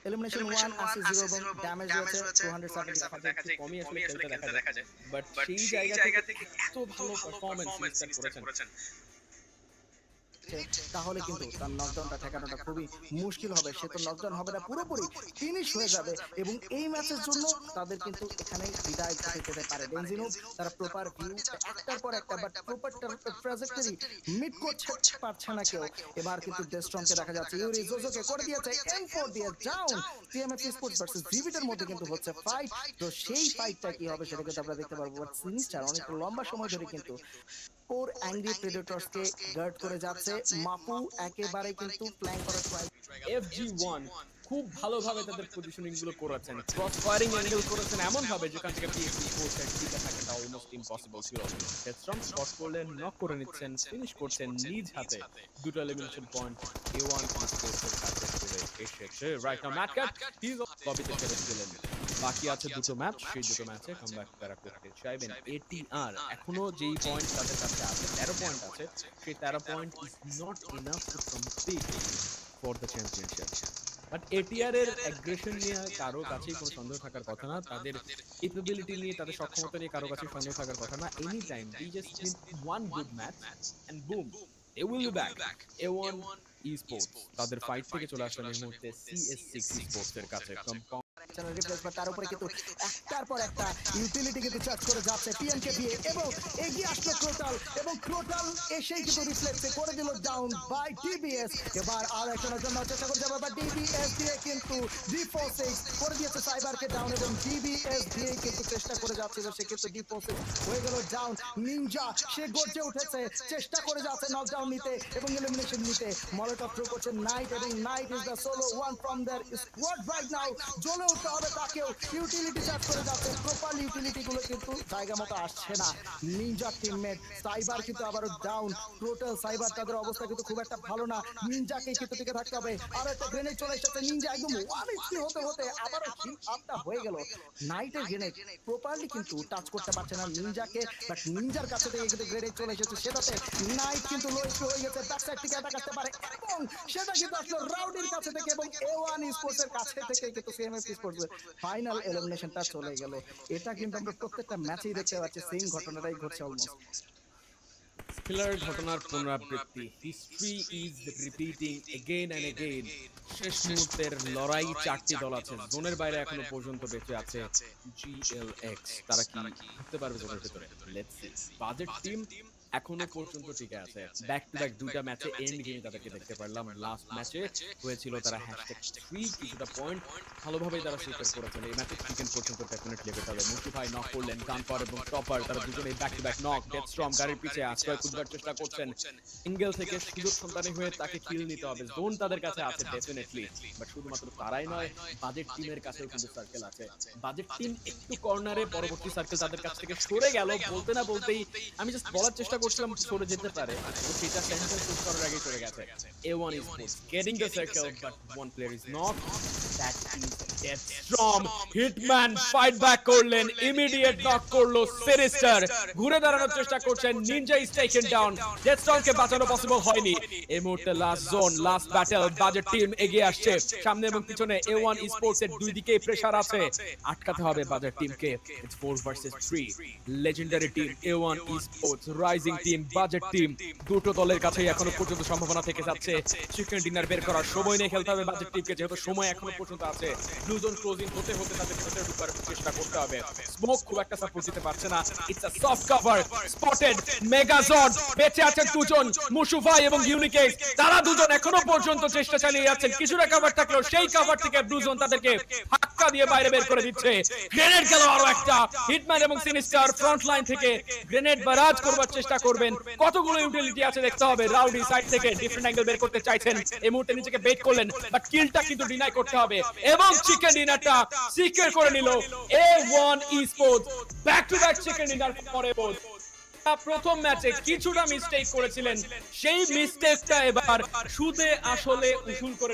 Elimination 1 আসছে 0 এবং damage রয়েছে 275 দেখা যায় কমই আসলে খেলতে দেখা যায় বাট সেই জায়গা থেকে এত ভালো পারফরম্যান্স মিস্টার করেছেন তাহলে কিন্তু তার নকডাউনটা ঠেকানোটা খুবই মুশকিল হবে। সে তো নকডাউন হবে না, পুরোপুরি ফিনিশ হয়ে যাবে এবং এই ম্যাচের জন্য তাদের কিন্তু এখানে বিদায় হতে যেতে পারে। বেনজিনো তারা প্রপার ভিউ একটার পর একটা বাট প্রপার ট্র্যাজেক্টরি মিট করছে পারছে না কেউ। এবার কিন্তু ডেস্ট্রমকে দেখা যাচ্ছে ইউরি জোজোকে করে দিয়েছে M4 দিয়ে ডাউন। টিএমএফ স্পোর্টস ভার্সেস ভিভিটার মধ্যে কিন্তু হচ্ছে ফাইট, তো সেই ফাইটটা কি হবে সেটা কিন্তু আমরা দেখতে পারবো। বাট সিনিস্টার অনেক লম্বা সময় ধরে কিন্তু ফোর অ্যাংরি প্রেডেটরসকে গার্ড করে যাচ্ছে। মাপু একেবারে কিন্তু ফ্ল্যাঙ্ক করার ট্রাই। FG1 খুব ভালোভাবে তাদের পজিশনিং গুলো করেছেন, ক্রস ফায়ারিং অ্যাঙ্গেল করেছেন এমন ভাবে যেখান থেকে PSC ফোর্সের টিকে থাকাটা অলমোস্ট ইম্পসিবল ছিল। হেডস্ট্রম স্পট করলেন, নক করে নিচ্ছেন, ফিনিশ করছেন নিজ হাতে। দুটো এলিমিনেশন পয়েন্ট A1 স্পোর্টসের কাছে চলে এসেছে। রাইট নাও ম্যাট কাট হিজ লবিতে ছেড়েছিলেন। বাকি আছে দুটো ম্যাচ, সেই দুটো ম্যাচে কামব্যাক তারা করতে চাইবেন। ATR এখনো যেই পয়েন্ট তাদের কাছে আছে 13 পয়েন্ট আছে, সেই 13 point is not enough to complete for the championship. But ATR এর অ্যাগ্রেশন নিয়ে কারো কাছেই কোনো সন্দেহ থাকার কথা না, তাদের ক্যাপাবিলিটি নিয়ে তাদের সক্ষমতা নিয়ে কারো কাছেই সন্দেহ থাকার কথা না। Any time they just need one good match and boom they will be back. A1 esports তাদের ফাইট থেকে চলে আসলেন এই মুহূর্তে CS6 esports এর কাছে। চ্যানেল রিপ্লেস বা তার উপরে কিন্তু একটার পর একটা ইউটিলিটি কিন্তু চার্জ করে যাচ্ছে টিএমকে দিয়ে এবং এগিয়ে আসলো ক্রোটাল এবং ক্রোটাল এসেই কিন্তু রিফ্লেক্সে করে দিল ডাউন বাই ডিবিএস। এবার আর একজনের জন্য চেষ্টা করে যাবে বা ডিবিএস দিয়ে কিন্তু D46 করে দিয়েছে সাইবারকে ডাউন এবং ডিবিএস দিয়ে কিন্তু চেষ্টা করে যাচ্ছে সে কিন্তু D46 হয়ে গেল ডাউন। নিনজা সে গর্জে উঠেছে, চেষ্টা করে যাচ্ছে নকডাউন নিতে এবং এলিমিনেশন নিতে। মলোটভ থ্রো করছে নাইট এবং Knight is the solo one from their squad right now. জ্বলে উঠতে হবে তাকেও, ইউটিলিটি চার্জ করে যাচ্ছে, প্রপার ইউটিলিটি গুলো কিন্তু জায়গা মতো আসছে না। নিনজা টিমমেট সাইবার কিন্তু আবারও ডাউন। টোটাল সাইবার তাদের অবস্থা কিন্তু খুব একটা ভালো না, নিনজাকে কিন্তু টিকে থাকতে হবে। আর একটা গ্রেনেড চলে এসেছে, নিনজা একদম 1 HP হতে হতে আবারও কিল আপটা হয়ে গেল। নাইটের গ্রেনেড প্রপারলি কিন্তু টাচ করতে পারছে না নিনজাকে, বাট নিনজার কাছে থেকে কিন্তু গ্রেনেড চলে এসেছে, সেটাতে নাইট কিন্তু লো HP হয়ে গেছে। ব্যাক সাইড থেকে অ্যাটাক আসতে পারে এবং সেটা কিন্তু আসলে রাউডির কাছে থেকে এবং A1 স্পোর্টস এর কাছে থেকে কিন্তু CMF স্পোর্টস ফাইনাল এলিমিনেশনটা চলে গেল। এটা কিন্তু আমরা প্রত্যেকটা ম্যাচেই দেখতে পাচ্ছি, সেম ঘটনাটাই ঘটছে অলমোস্ট। স্কিলার ঘটনার পুনরাবৃত্তি, history is repeating again and again. শেষ মুহূর্তের লড়াই, চারটি দল আছে জোনের বাইরে এখনো পর্যন্ত বেঁচে আছে GLX। তারা কি ঢুকতে পারবে জোনের ভিতরে? Let's see. বাজেট টিম এখনো পর্যন্ত টিকে আছে, ব্যাক টু ব্যাক দুইটা ম্যাচে এন্ড গেমে তাদেরকে দেখতে পারলাম। লাস্ট ম্যাচে হয়েছিল তারা #3 কিছুটা পয়েন্ট ভালোভাবেই তারা স্বীকার করেছেন। এই ম্যাচে চিকেন পর্যন্ত ডেফিনেটলি যেতে হবে। মুশু ভাই নক করলেন, গানপার এবং টপার তারা দুজনেই ব্যাক টু ব্যাক নক। ডেথস্টর্ম গাড়ির পিছে আশ্রয় খুঁজবার চেষ্টা করছেন, সিঙ্গেল থেকে সুযোগ সন্তানী হয়ে তাকে কিল নিতে হবে। জোন তাদের কাছে আছে ডেফিনেটলি, বাট শুধুমাত্র তারাই নয়, বাজেট টিমের কাছেও কিন্তু সার্কেল আছে। বাজেট টিম একটু কর্নারে, পরবর্তী সার্কেল তাদের কাছ থেকে সরে গেল। বলতে না বলতেই আমি জাস্ট বলার চেষ্টা করছিলাম সরে যেতে পারে, সেটা সেন্টার পুশ করার আগে চলে গেছে। A1 Esports getting the circle but one player is not, that is Deathstorm. Hitman fight back করলেন, immediate knock করলো সিনিস্টার, ঘুরে দাঁড়ানোর চেষ্টা করছেন, Ninja is taken down, Deathstorm কে বাঁচানো পসিবল হয়নি। এই মুহূর্তে last zone, last battle, budget team এগিয়ে আসছে সামনে এবং পিছনে। A1 Esports এর দুই দিকে প্রেসার আছে, আটকাতে হবে বাজেট টিমকে। It's 4 versus 3, legendary team A1 Esports, rising team, budget team, দুটো দলের কাছেই এখনো পর্যন্ত সম্ভাবনা থেকে যাচ্ছে। চিকেন ডিনার বের করার সময় নেই খেলতে হবে বাজেট টিমকে, যেহেতু সময় এখনো পর্যন্ত আছে। ব্লু জোন ক্লোজিং হতে হতে তাদের ভেতরে ঢোকার চেষ্টা করতে হবে। স্মোক খুব একটা সাপোর্ট দিতে পারছে না, it's a soft cover. Spotted মেগাজড, বেঁচে আছে দুজন, মুশু ভাই এবং ইউনিকেস, তারা দুজন এখনো পর্যন্ত চেষ্টা চালিয়ে যাচ্ছেন। কিছুটা কভার থাকলেও সেই কভার থেকে ব্লু জোন তাদেরকে ধাক্কা দিয়ে বাইরে বের করে দিচ্ছে। গ্রেনেড গেল আরো একটা, হিটম্যান এবং সিনিস্টার ফ্রন্ট লাইন থেকে গ্রেনেড বারাজ করবার চেষ্টা করবেন। কতগুলো ইউটিলিটি আছে দেখতে হবে। রাউডি সাইড থেকে ডিফারেন্ট অ্যাঙ্গেল বের করতে চাইছেন, এই মুহূর্তে নিজেকে বেট করলেন, বাট কিলটা কিন্তু ডিনাই করতে হবে এবং চিকেন ডিনারটা সিকিউর করে নিল A1 Esports। Back to back chicken dinner পরে প্রথম ম্যাচে কিছুটা মিস্টেক করেছিলেন, সেই মিস্টেকটা এবার সুদে আসলে উসুল করে